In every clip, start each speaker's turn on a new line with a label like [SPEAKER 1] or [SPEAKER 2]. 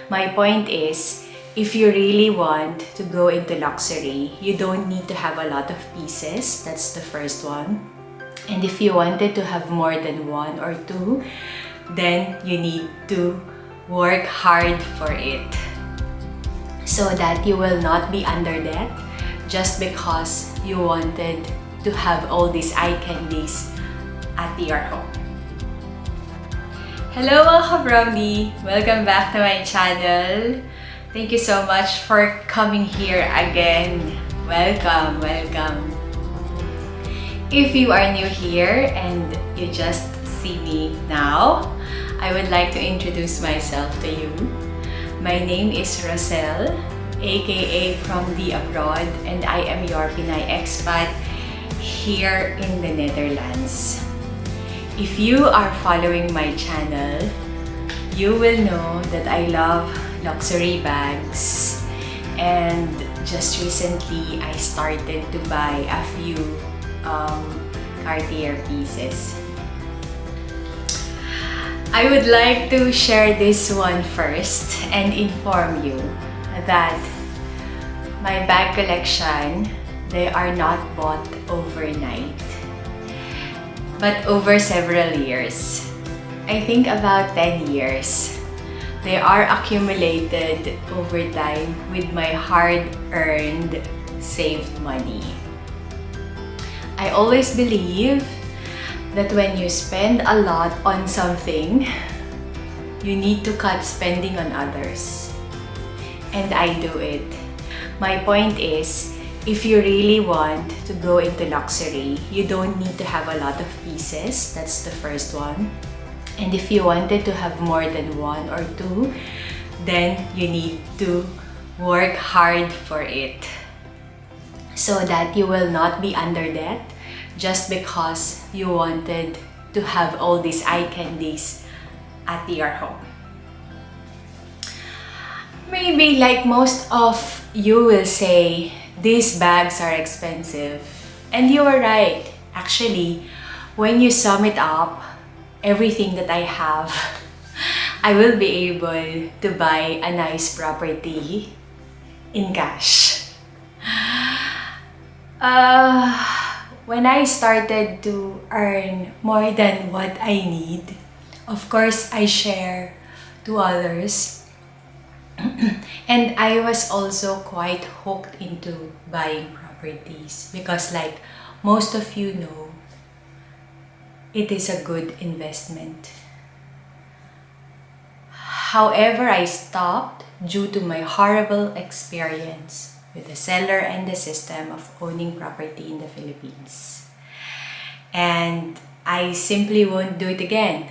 [SPEAKER 1] My point is, if you really want to go into luxury, you don't need to have a lot of pieces. That's the first one. And if you wanted to have more than one or two, then you need to work hard for it so that you will not be under debt just because you wanted to have all these eye candies at your home. Hello mga ka-Brownie! Welcome back to my channel. Thank you so much for coming here again. Welcome, welcome. If you are new here and you just see me now, I would like to introduce myself to you. My name is Rosel, aka from the abroad, and I am your Pinay expat here in the Netherlands. If you are following my channel, you will know that I love luxury bags, and just recently I started to buy a few Cartier pieces. I would like to share this one first and inform you that my bag collection, they are not bought overnight, but over several years. I think about 10 years. They are accumulated over time with my hard-earned, saved money. I always believe that when you spend a lot on something, you need to cut spending on others. And I do it. My point is, if you really want to go into luxury, you don't need to have a lot of pieces. That's the first one. And if you wanted to have more than one or two, then you need to work hard for it so that you will not be under debt just because you wanted to have all these eye candies at your home. Maybe like most of you will say, these bags are expensive. And you are right. Actually, when you sum it up, everything that I have, I will be able to buy a nice property in cash. When I started to earn more than what I need, of course, I share to others. And I was also quite hooked into buying properties because, like most of you know, it is a good investment. However, I stopped due to my horrible experience with the seller and the system of owning property in the Philippines. And I simply won't do it again.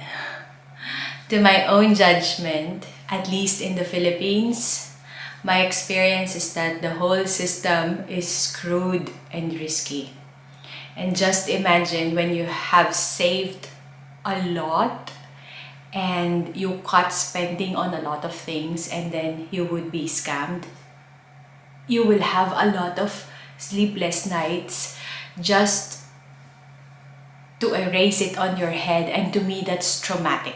[SPEAKER 1] To my own judgment, at least in the Philippines, my experience is that the whole system is screwed and risky. And just imagine when you have saved a lot and you cut spending on a lot of things and then you would be scammed. You will have a lot of sleepless nights just to erase it on your head, and to me that's traumatic.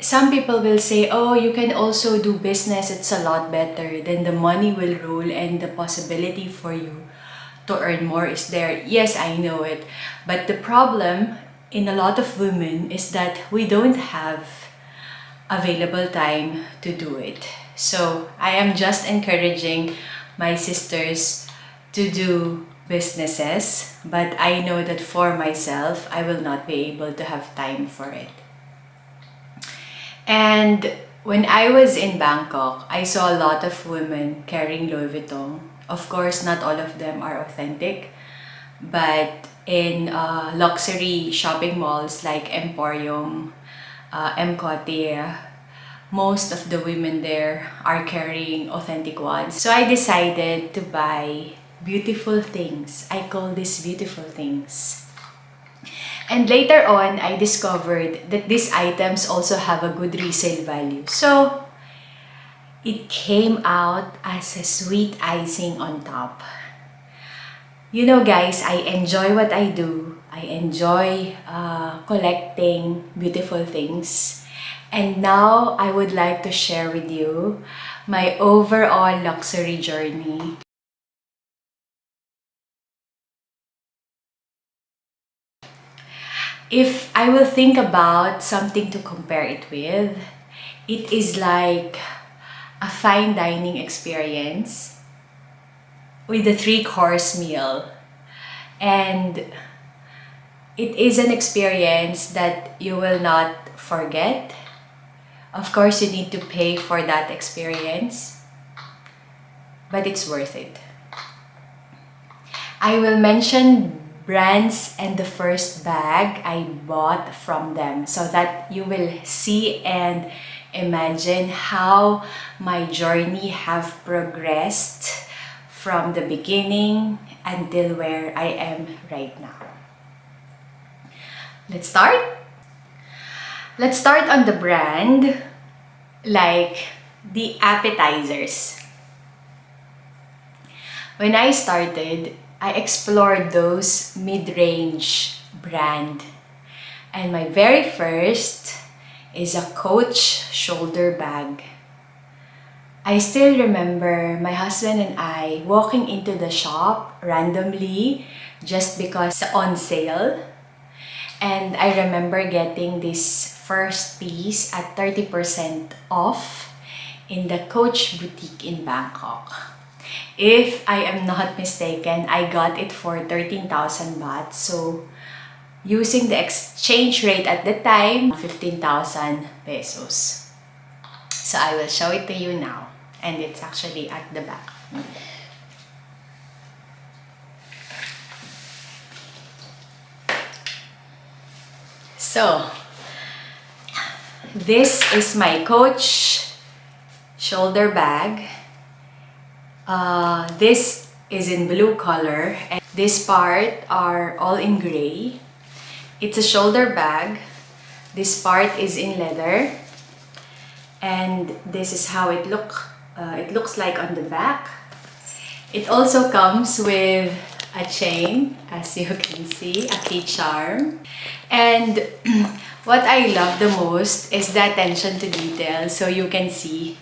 [SPEAKER 1] Some people will say, oh, you can also do business, it's a lot better, then the money will rule and the possibility for you to earn more is there. Yes, I know it. But the problem in a lot of women is that we don't have available time to do it. So I am just encouraging my sisters to do businesses, but I know that for myself, I will not be able to have time for it. And when I was in Bangkok, I saw a lot of women carrying Louis Vuitton. Of course, not all of them are authentic, but in luxury shopping malls like Emporium, Mcote, most of the women there are carrying authentic ones. So I decided to buy beautiful things. I call these beautiful things. And later on, I discovered that these items also have a good resale value. So it came out as a sweet icing on top. You know guys, I enjoy what I do. I enjoy collecting beautiful things. And now I would like to share with you my overall luxury journey. If I will think about something to compare it with, it is like a fine dining experience with a 3-course meal. And it is an experience that you will not forget. Of course, you need to pay for that experience, but it's worth it. I will mention brands and the first bag I bought from them so that you will see and imagine how my journey have progressed from the beginning until where I am right now. Let's start. Let's start on the brand, like the appetizers. When I started, I explored those mid-range brand. And my very first is a Coach shoulder bag. I still remember my husband and I walking into the shop randomly just because it's on sale. And I remember getting this first piece at 30% off in the Coach boutique in Bangkok. If I am not mistaken, I got it for 13,000 baht. So, using the exchange rate at the time, 15,000 pesos. So, I will show it to you now. And it's actually at the back. So, this is my Coach shoulder bag. This is in blue color and this part are all in gray. It's a shoulder bag. This part is in leather and this is how it looks like on the back. It also comes with a chain, as you can see, a key charm. And what I love the most is the attention to detail. So you can see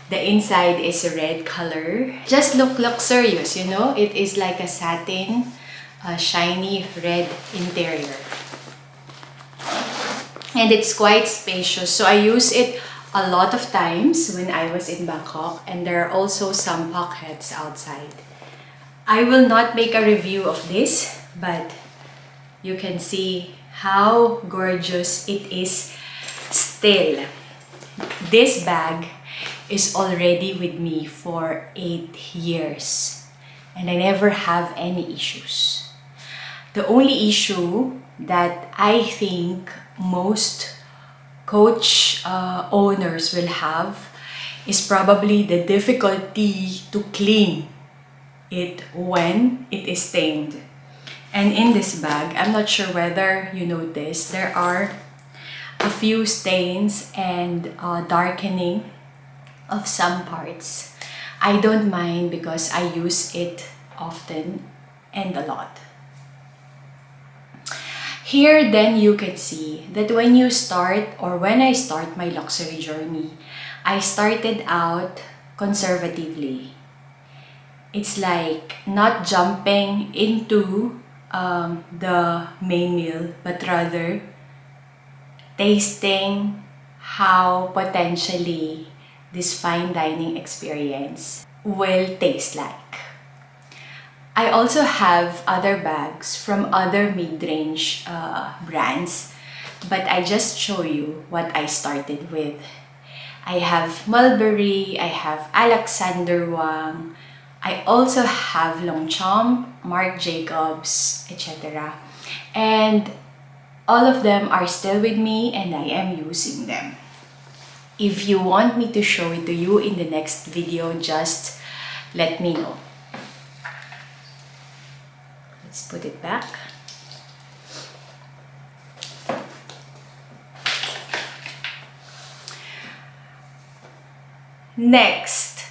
[SPEAKER 1] the inside is a red color. Just look luxurious, you know? It is like a satin, shiny red interior. And it's quite spacious. So I use it a lot of times when I was in Bangkok. And there are also some pockets outside. I will not make a review of this, but you can see how gorgeous it is still. This bag is already with me for 8 years and I never have any issues. The only issue that I think most Coach owners will have is probably the difficulty to clean it when it is stained. And in this bag, I'm not sure whether you noticed, there are a few stains and darkening of some parts. I don't mind because I use it often and a lot. Here then you can see that when you start or when I start my luxury journey, I started out conservatively. It's like not jumping into the main meal, but rather tasting how potentially this fine dining experience will taste like. I also have other bags from other mid-range brands, but I just show you what I started with. I have Mulberry, I have Alexander Wang, I also have Longchamp, Marc Jacobs, etc. And all of them are still with me and I am using them. If you want me to show it to you in the next video, just let me know. Let's put it back. Next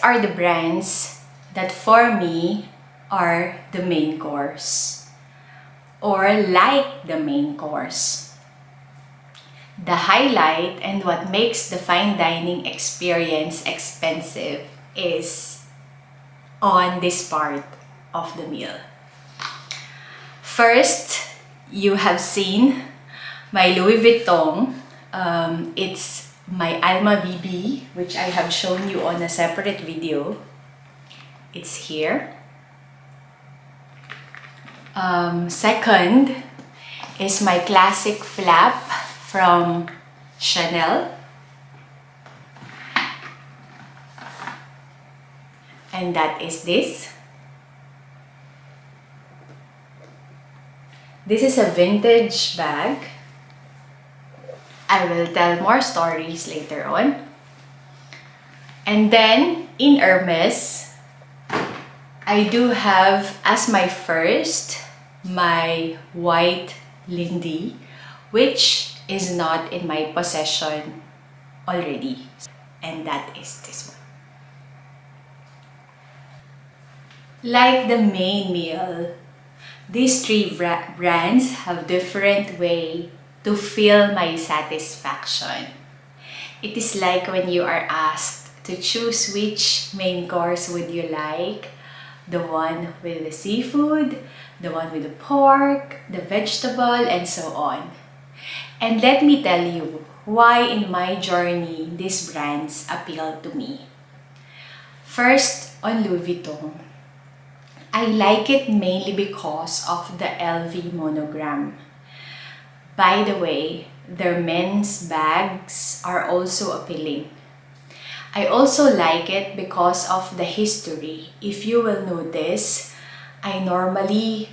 [SPEAKER 1] are the brands that for me are the main course or like the main course. the highlight and what makes the fine dining experience expensive is on this part of the meal. First, you have seen my Louis Vuitton. It's my Alma BB, which I have shown you on a separate video. It's here. Second is my classic flap from Chanel. And that is this. This is a vintage bag. I will tell more stories later on. And then in Hermes, I do have as my first my white Lindy, which is not in my possession already. And that is this one. Like the main meal, these three brands have different way to feel my satisfaction. It is like when you are asked to choose which main course would you like, the one with the seafood, the one with the pork, the vegetable, and so on. And let me tell you why in my journey these brands appeal to me. First, on Louis Vuitton. I like it mainly because of the LV monogram. By the way, their men's bags are also appealing. I also like it because of the history. If you will notice, I normally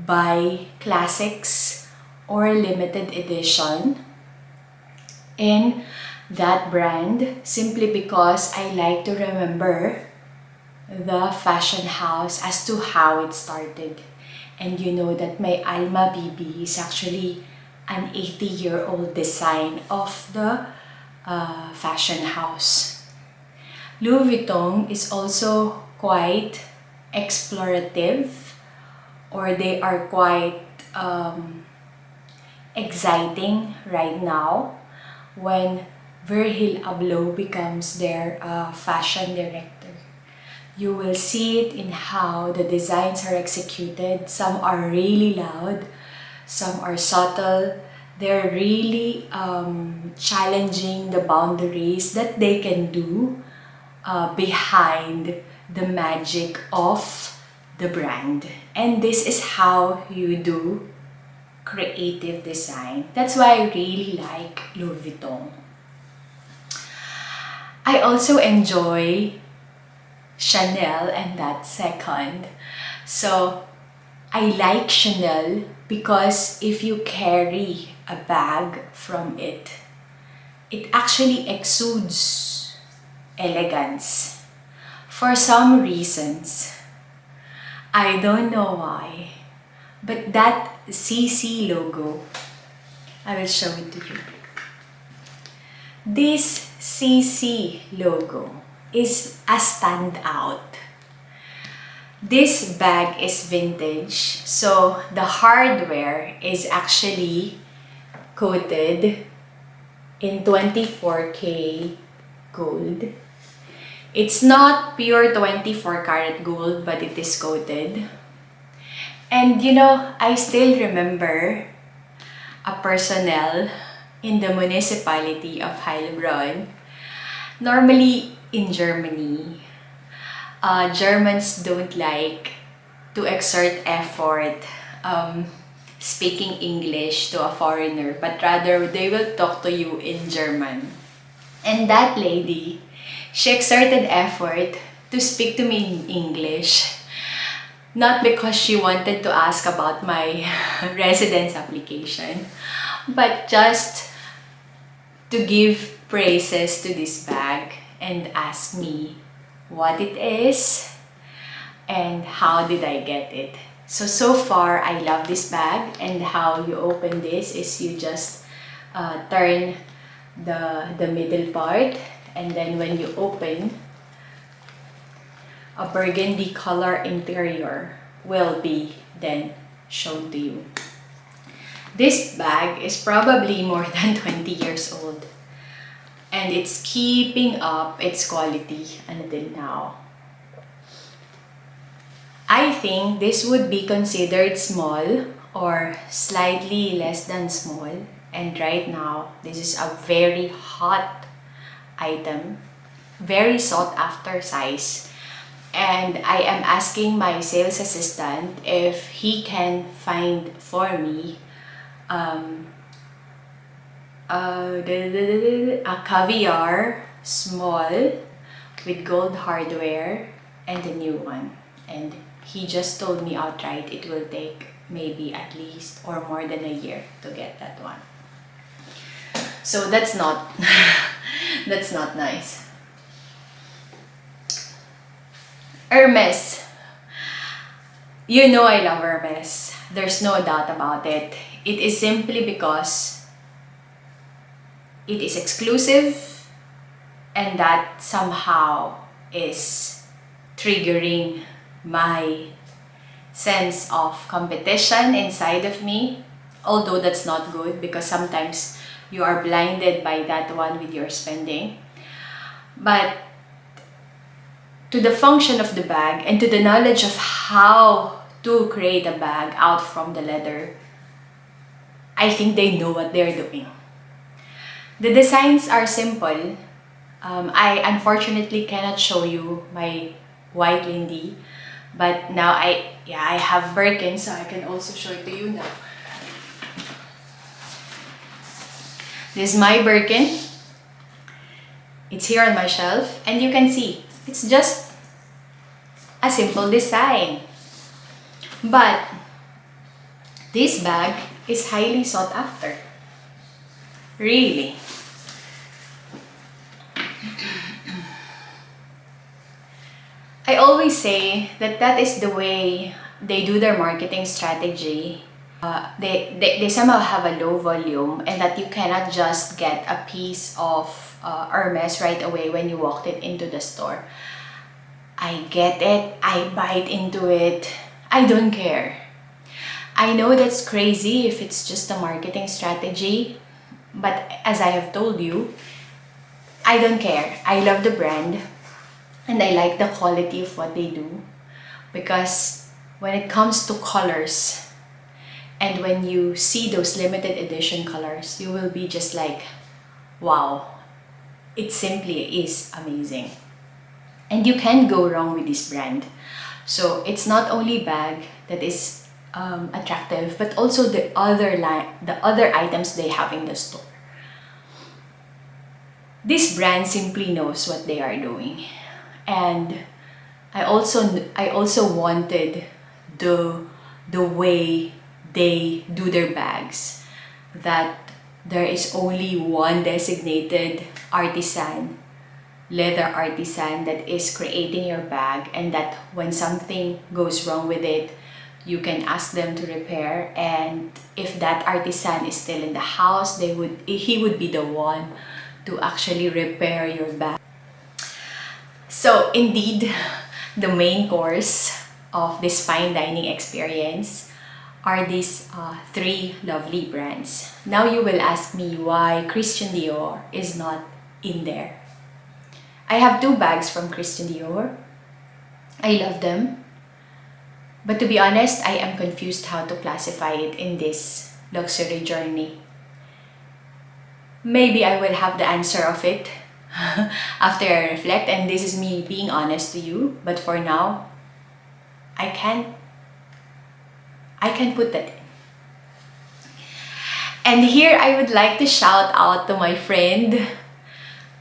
[SPEAKER 1] buy classics or limited edition in that brand simply because I like to remember the fashion house as to how it started. And you know that my Alma BB is actually an 80-year-old design of the fashion house. Louis Vuitton is also quite explorative, or they are quite exciting right now when Virgil Abloh becomes their fashion director. You will see it in how the designs are executed. Some are really loud, some are subtle. They're really challenging the boundaries that they can do behind the magic of the brand. And this is how you do creative design. That's why I really like Louis Vuitton. I also enjoy Chanel, and that's second. So I like Chanel because if you carry a bag from it, it actually exudes elegance. For some reasons, I don't know why, but that CC logo, I will show it to you. This CC logo is a standout. This bag is vintage, so the hardware is actually coated in 24K gold. It's not pure 24 karat gold, but it is coated. And you know, I still remember a personnel in the municipality of Heilbronn. Normally in Germany, Germans don't like to exert effort speaking English to a foreigner, but rather they will talk to you in German. And that lady, she exerted effort to speak to me in English, not because she wanted to ask about my residence application, but just to give praises to this bag and ask me what it is and how did I get it. So far I love this bag, and how you open this is you just turn the middle part, and then when you open, a burgundy color interior will be then shown to you. This bag is probably more than 20 years old, and it's keeping up its quality until now. I think this would be considered small or slightly less than small, and right now this is a very hot item, very sought after size. And I am asking my sales assistant if he can find for me um, a caviar small with gold hardware and a new one. And he just told me outright it will take maybe at least or more than a year to get that one. So that's not that's not nice. Hermes. You know I love Hermes. There's no doubt about it. It is simply because it is exclusive, and that somehow is triggering my sense of competition inside of me. Although that's not good, because sometimes you are blinded by that one with your spending. But to the function of the bag and to the knowledge of how to create a bag out from the leather, I think they know what they're doing. The designs are simple. I unfortunately cannot show you my white Lindy, but now I have Birkin, so I can also show it to you now. This is my Birkin. It's here on my shelf, and you can see it's just a simple design. But this bag is highly sought after. Really. I always say that that is the way they do their marketing strategy. They somehow have a low volume, and that you cannot just get a piece of Hermes right away when you walked it into the store. I get it, I bite into it, I don't care. I know that's crazy if it's just a marketing strategy, but as I have told you, I don't care. I love the brand, and I like the quality of what they do, because when it comes to colors, and when you see those limited edition colors, you will be just like, wow, it simply is amazing. And you can't go wrong with this brand. So it's not only bag that is attractive, but also the other items they have in the store. This brand simply knows what they are doing, and I also wanted the way they do their bags, that there is only one designated leather artisan that is creating your bag, and that when something goes wrong with it, you can ask them to repair, and if that artisan is still in the house, he would be the one to actually repair your bag. So indeed, the main course of this fine dining experience are these three lovely brands. Now you will ask me why Christian Dior is not in there. I have two bags from Christian Dior. I love them. But to be honest, I am confused how to classify it in this luxury journey. Maybe I will have the answer of it after I reflect, and this is me being honest to you. But for now, I can't put that in. And here I would like to shout out to my friend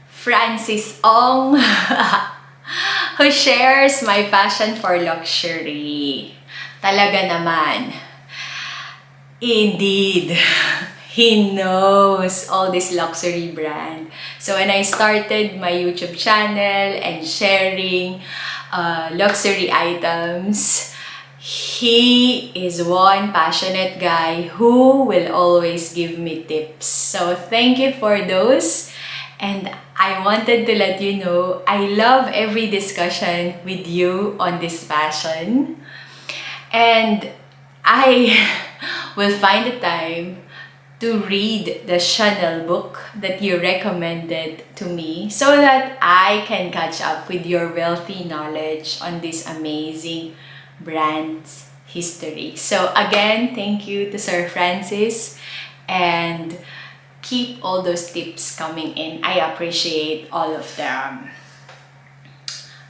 [SPEAKER 1] Francis Ong, who shares my passion for luxury. Talaga naman. Indeed, he knows all this luxury brand. So when I started my YouTube channel and sharing luxury items, he is one passionate guy who will always give me tips. So thank you for those. And I wanted to let you know I love every discussion with you on this passion. And I will find the time to read the Chanel book that you recommended to me so that I can catch up with your wealthy knowledge on this amazing brand's history. So again, thank you to Sir Francis, and keep all those tips coming in. I appreciate all of them.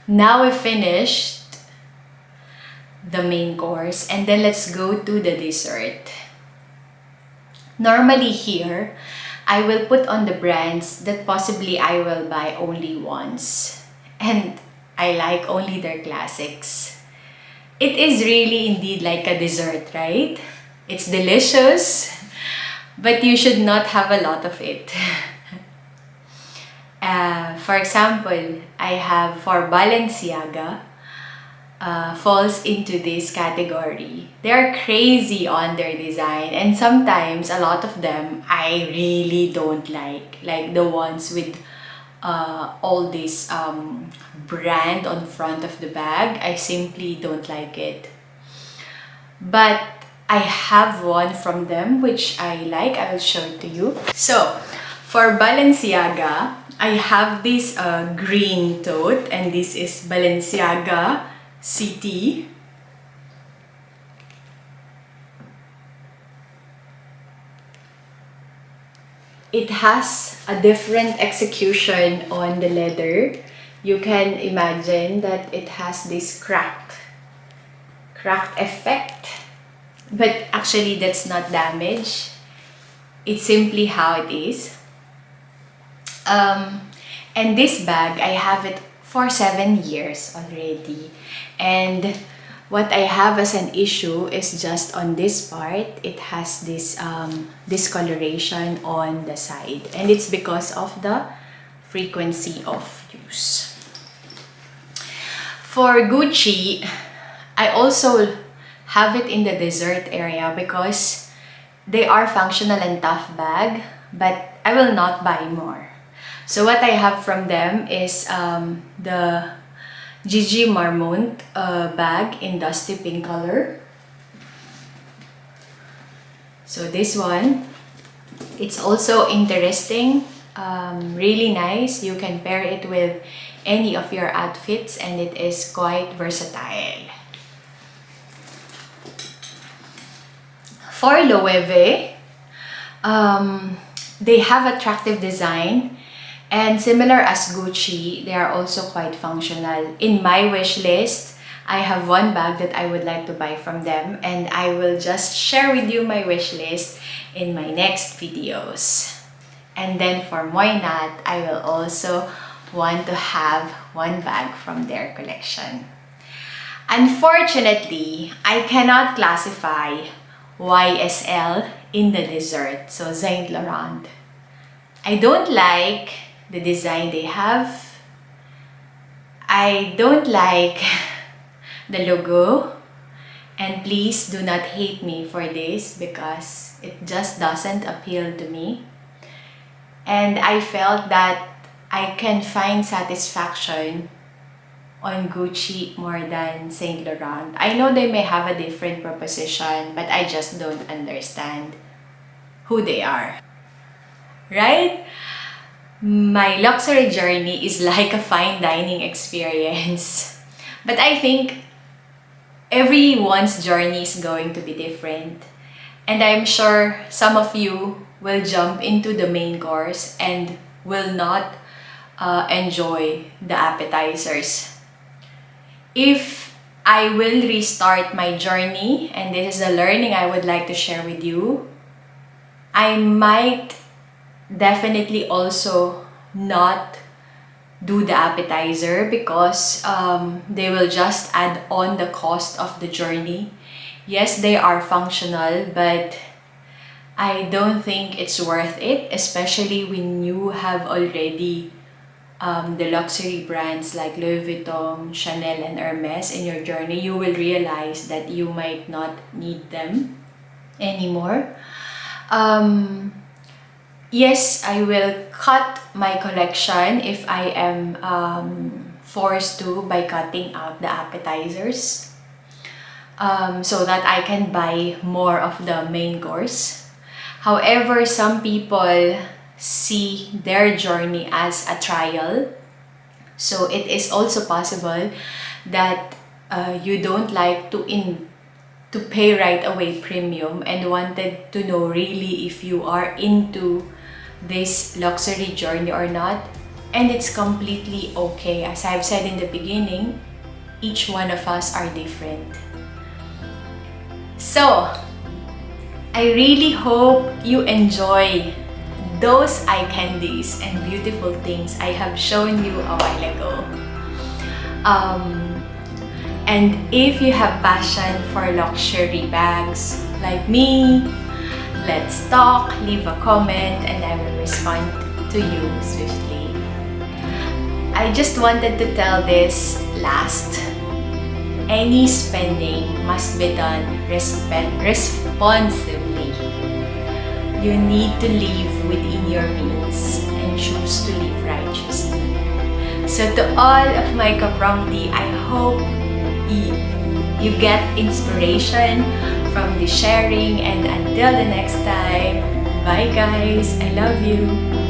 [SPEAKER 1] Now we finished the main course, and then let's go to the dessert. Normally here, I will put on the brands that possibly I will buy only once, and I like only their classics. It is really indeed like a dessert, right? It's delicious, but you should not have a lot of it. For example, I have for Balenciaga, falls into this category. They're crazy on their design, and sometimes a lot of them I really don't like the ones with all this brand on front of the bag. I simply don't like it. But I have one from them which I like. I will show it to you. So for Balenciaga, I have this green tote, and this is Balenciaga City. It has a different execution on the leather. You can imagine that it has this cracked effect, but actually that's not damage. It's simply how it is. And this bag, I have it for 7 years already, and what I have as an issue is just on this part. It has this discoloration on the side, and it's because of the frequency of use. For Gucci, I also have it in the dessert area because they are functional and tough bag, but I will not buy more. So what I have from them is the Gigi Marmont bag in dusty pink color. So this one, it's also interesting, really nice. You can pair it with any of your outfits, and it is quite versatile. For Loewe, they have attractive design, and similar as Gucci, they are also quite functional. In my wish list, I have one bag that I would like to buy from them, and I will just share with you my wish list in my next videos. And then for Moynat, I will also want to have one bag from their collection. Unfortunately, I cannot classify YSL in the dessert, so Saint Laurent. I don't like the design they have. I don't like the logo, and please do not hate me for this because it just doesn't appeal to me. And I felt that I can find satisfaction on Gucci more than Saint Laurent. I know they may have a different proposition, but I just don't understand who they are. Right? My luxury journey is like a fine dining experience. But I think everyone's journey is going to be different. And I'm sure some of you will jump into the main course and will not enjoy the appetizers. If I will restart my journey, and this is a learning I would like to share with you, I might definitely also not do the appetizer because they will just add on the cost of the journey. Yes, they are functional, but I don't think it's worth it, especially when you have already the luxury brands like Louis Vuitton, Chanel, and Hermes in your journey. You will realize that you might not need them anymore. Yes, I will cut my collection if I am forced to by cutting out the appetizers, so that I can buy more of the main course. However, some people see their journey as a trial. So it is also possible that you don't like to pay right away premium and wanted to know really if you are into this luxury journey or not. And it's completely okay. As I've said in the beginning, each one of us are different. So, I really hope you enjoy those eye candies and beautiful things I have shown you a while ago. And if you have passion for luxury bags like me, let's talk, leave a comment, and I will respond to you swiftly. I just wanted to tell this last. Any spending must be done responsibly. You need to live within your means and choose to live righteously. So to all of my kapromdi, I hope you get inspiration from the sharing, and until the next time, bye guys, I love you.